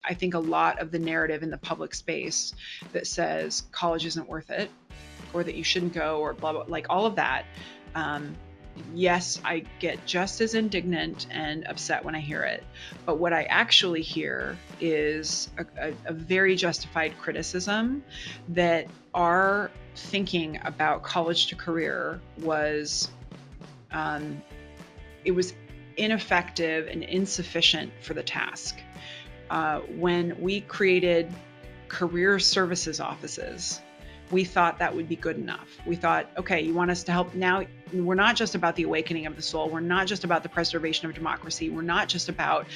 I think a lot of the narrative in the public space that says college isn't worth it, or that you shouldn't go, or blah, blah, like all of that. Um, yes, I get just as indignant and upset when I hear it. But what I actually hear is a very justified criticism that our thinking about college to career was, it was ineffective and insufficient for the task. When we created career services offices, we thought that would be good enough. We thought, okay, you want us to help now. We're not just about the awakening of the soul. We're not just about the preservation of democracy. We're not just about,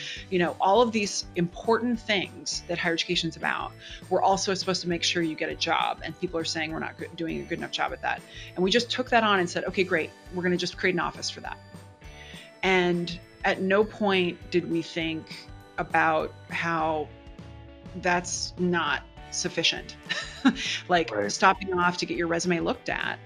all of these important things that higher education is about. We're also supposed to make sure you get a job. And people are saying we're not doing a good enough job at that. And we just took that on and said, okay, great. We're going to just create an office for that. And at no point did we think about how that's not sufficient. Like Right. stopping off to get your resume looked at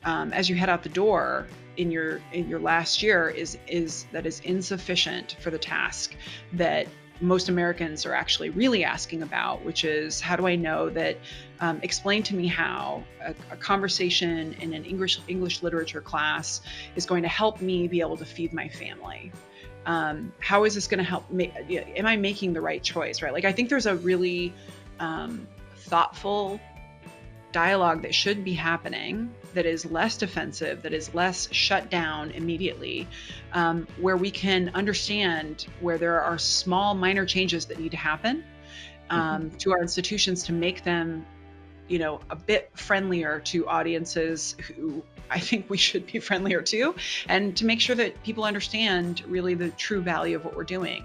as you head out the door in your last year is insufficient for the task that most Americans are actually really asking about, which is, how do I know that, explain to me how a conversation in an English literature class is going to help me be able to feed my family. How is this going to help me? Am I making the right choice, right? Like, I think there's a really thoughtful dialogue that should be happening, that is less defensive, that is less shut down immediately, where we can understand where there are small, minor changes that need to happen to our institutions to make them, a bit friendlier to audiences who I think we should be friendlier to, and to make sure that people understand really the true value of what we're doing.